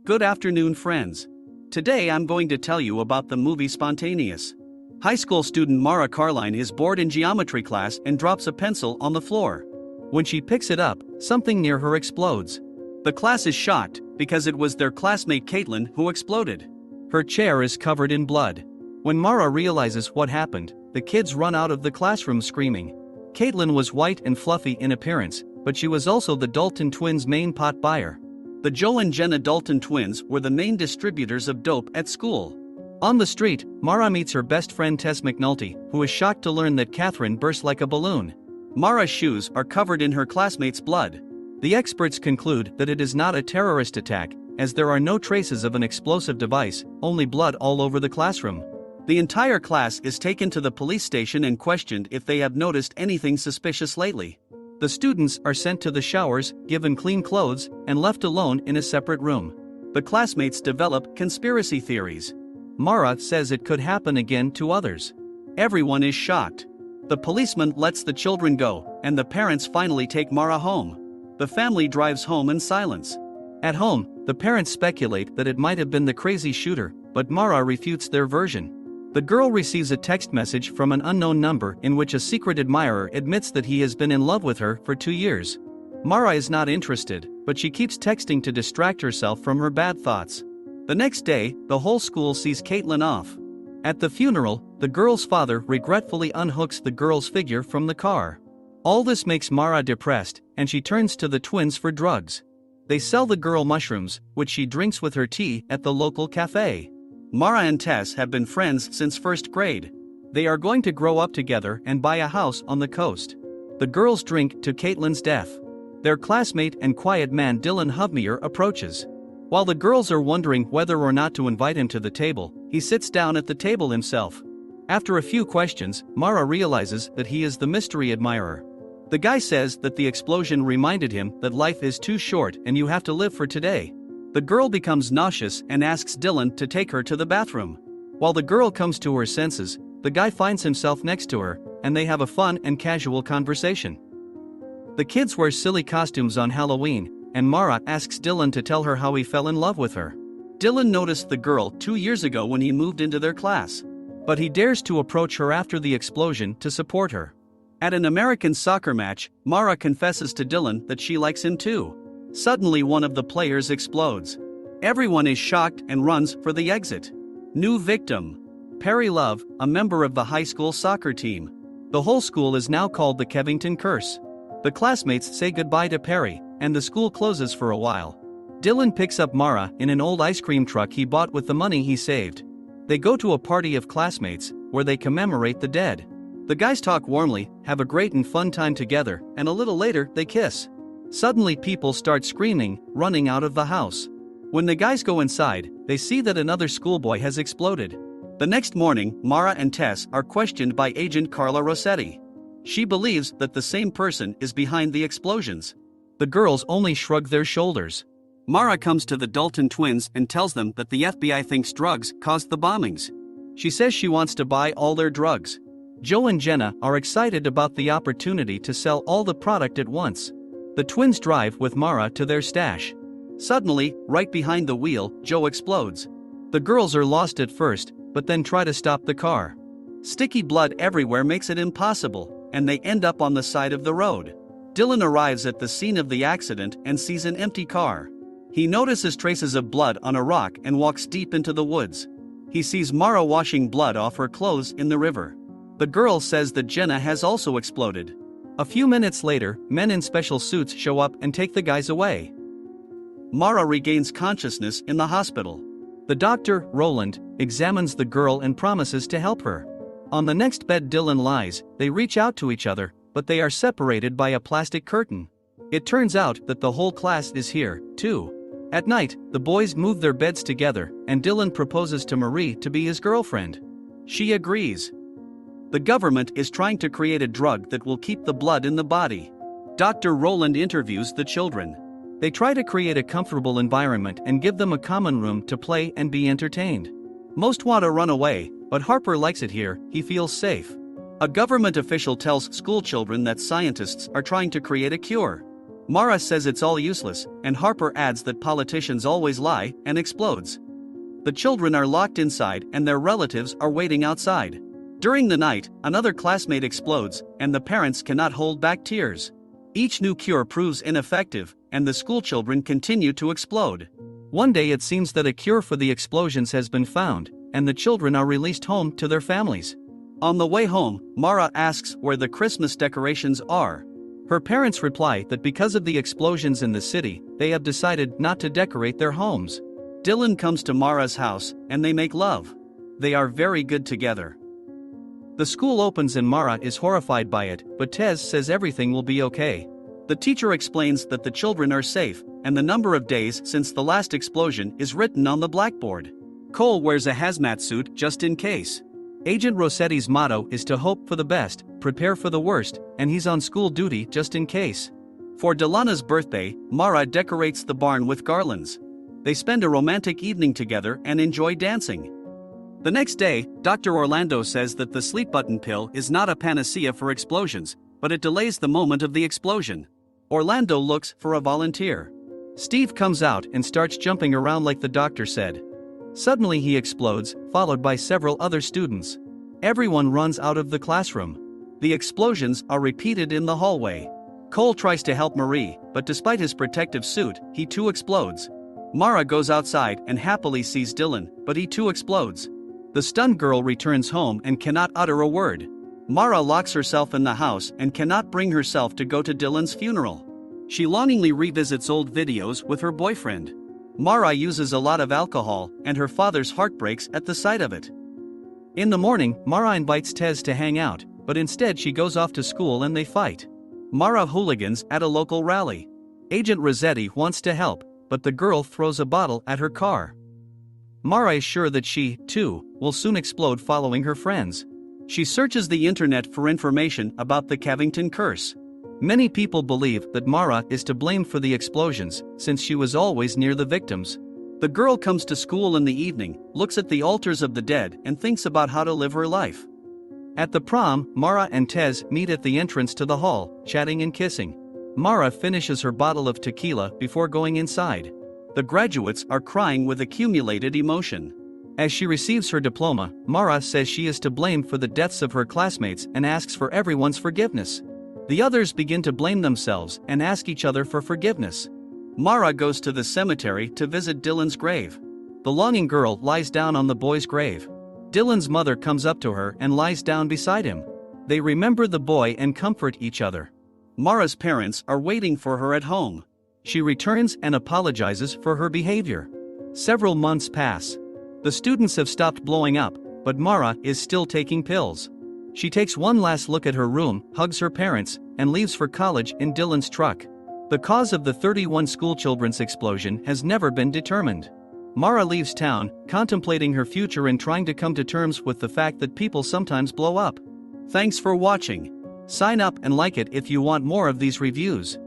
Good afternoon, friends. Today I'm going to tell you about the movie Spontaneous. High school student Mara Carline is bored in geometry class and drops a pencil on the floor. When she picks it up, something near her explodes. The class is shocked because it was their classmate Caitlin who exploded. Her chair is covered in blood. When Mara realizes what happened, the kids run out of the classroom screaming. Caitlin was white and fluffy in appearance, but she was also the Dalton twins' main pot buyer. The Joe and Jenna Dalton twins were the main distributors of dope at school. On the street, Mara meets her best friend Tess McNulty, who is shocked to learn that Catherine burst like a balloon. Mara's shoes are covered in her classmates' blood. The experts conclude that it is not a terrorist attack, as there are no traces of an explosive device, only blood all over the classroom. The entire class is taken to the police station and questioned if they have noticed anything suspicious lately. The students are sent to the showers, given clean clothes, and left alone in a separate room. The classmates develop conspiracy theories. Mara says it could happen again to others. Everyone is shocked. The policeman lets the children go, and the parents finally take Mara home. The family drives home in silence. At home, the parents speculate that it might have been the crazy shooter, but Mara refutes their version. The girl receives a text message from an unknown number in which a secret admirer admits that he has been in love with her for 2 years. Mara is not interested, but she keeps texting to distract herself from her bad thoughts. The next day, the whole school sees Caitlin off. At the funeral, the girl's father regretfully unhooks the girl's figure from the car. All this makes Mara depressed, and she turns to the twins for drugs. They sell the girl mushrooms, which she drinks with her tea at the local cafe. Mara and Tess have been friends since first grade. They are going to grow up together and buy a house on the coast. The girls drink to Caitlin's death. Their classmate and quiet man Dylan Hovmeyer approaches. While the girls are wondering whether or not to invite him to the table, he sits down at the table himself. After a few questions, Mara realizes that he is the mystery admirer. The guy says that the explosion reminded him that life is too short and you have to live for today. The girl becomes nauseous and asks Dylan to take her to the bathroom. While the girl comes to her senses, the guy finds himself next to her, and they have a fun and casual conversation. The kids wear silly costumes on Halloween, and Mara asks Dylan to tell her how he fell in love with her. Dylan noticed the girl 2 years ago when he moved into their class. But he dares to approach her after the explosion to support her. At an American soccer match, Mara confesses to Dylan that she likes him too. Suddenly one of the players explodes. Everyone is shocked and runs for the exit. New victim: Perry Love, a member of the high school soccer team. The whole school is now called the Kevington Curse. The classmates say goodbye to Perry, and the school closes for a while. Dylan picks up Mara in an old ice cream truck he bought with the money he saved. They go to a party of classmates, where they commemorate the dead. The guys talk warmly, have a great and fun time together, and a little later they kiss. Suddenly people start screaming, running out of the house. When the guys go inside, they see that another schoolboy has exploded. The next morning, Mara and Tess are questioned by Agent Carla Rossetti. She believes that the same person is behind the explosions. The girls only shrug their shoulders. Mara comes to the Dalton twins and tells them that the FBI thinks drugs caused the bombings. She says she wants to buy all their drugs. Joe and Jenna are excited about the opportunity to sell all the product at once. The twins drive with Mara to their stash. Suddenly, right behind the wheel, Joe explodes. The girls are lost at first, but then try to stop the car. Sticky blood everywhere makes it impossible, and they end up on the side of the road. Dylan arrives at the scene of the accident and sees an empty car. He notices traces of blood on a rock and walks deep into the woods. He sees Mara washing blood off her clothes in the river. The girl says that Jenna has also exploded. A few minutes later, men in special suits show up and take the guys away. Mara regains consciousness in the hospital. The doctor, Roland, examines the girl and promises to help her. On the next bed Dylan lies. They reach out to each other, but they are separated by a plastic curtain. It turns out that the whole class is here, too. At night, the boys move their beds together, and Dylan proposes to Marie to be his girlfriend. She agrees. The government is trying to create a drug that will keep the blood in the body. Dr. Roland interviews the children. They try to create a comfortable environment and give them a common room to play and be entertained. Most want to run away, but Harper likes it here. He feels safe. A government official tells schoolchildren that scientists are trying to create a cure. Mara says it's all useless, and Harper adds that politicians always lie, and explodes. The children are locked inside and their relatives are waiting outside. During the night, another classmate explodes, and the parents cannot hold back tears. Each new cure proves ineffective, and the schoolchildren continue to explode. One day it seems that a cure for the explosions has been found, and the children are released home to their families. On the way home, Mara asks where the Christmas decorations are. Her parents reply that because of the explosions in the city, they have decided not to decorate their homes. Dylan comes to Mara's house, and they make love. They are very good together. The school opens and Mara is horrified by it, but Tez says everything will be okay. The teacher explains that the children are safe, and the number of days since the last explosion is written on the blackboard. Cole wears a hazmat suit just in case. Agent Rossetti's motto is to hope for the best, prepare for the worst, and he's on school duty just in case. For Delana's birthday, Mara decorates the barn with garlands. They spend a romantic evening together and enjoy dancing. The next day, Dr. Orlando says that the sleep button pill is not a panacea for explosions, but it delays the moment of the explosion. Orlando looks for a volunteer. Steve comes out and starts jumping around like the doctor said. Suddenly he explodes, followed by several other students. Everyone runs out of the classroom. The explosions are repeated in the hallway. Cole tries to help Marie, but despite his protective suit, he too explodes. Mara goes outside and happily sees Dylan, but he too explodes. The stunned girl returns home and cannot utter a word. Mara locks herself in the house and cannot bring herself to go to Dylan's funeral. She longingly revisits old videos with her boyfriend. Mara uses a lot of alcohol, and her father's heart breaks at the sight of it. In the morning, Mara invites Tez to hang out, but instead she goes off to school and they fight. Mara hooligans at a local rally. Agent Rossetti wants to help, but the girl throws a bottle at her car. Mara is sure that she, too, will soon explode following her friends. She searches the internet for information about the Cavington curse. Many people believe that Mara is to blame for the explosions, since she was always near the victims. The girl comes to school in the evening, looks at the altars of the dead, and thinks about how to live her life. At the prom, Mara and Tez meet at the entrance to the hall, chatting and kissing. Mara finishes her bottle of tequila before going inside. The graduates are crying with accumulated emotion. As she receives her diploma, Mara says she is to blame for the deaths of her classmates and asks for everyone's forgiveness. The others begin to blame themselves and ask each other for forgiveness. Mara goes to the cemetery to visit Dylan's grave. The longing girl lies down on the boy's grave. Dylan's mother comes up to her and lies down beside him. They remember the boy and comfort each other. Mara's parents are waiting for her at home. She returns and apologizes for her behavior. Several months pass. The students have stopped blowing up, but Mara is still taking pills. She takes one last look at her room, hugs her parents, and leaves for college in Dylan's truck. The cause of the 31 schoolchildren's explosion has never been determined. Mara leaves town, contemplating her future and trying to come to terms with the fact that people sometimes blow up. Thanks for watching. Sign up and like it if you want more of these reviews.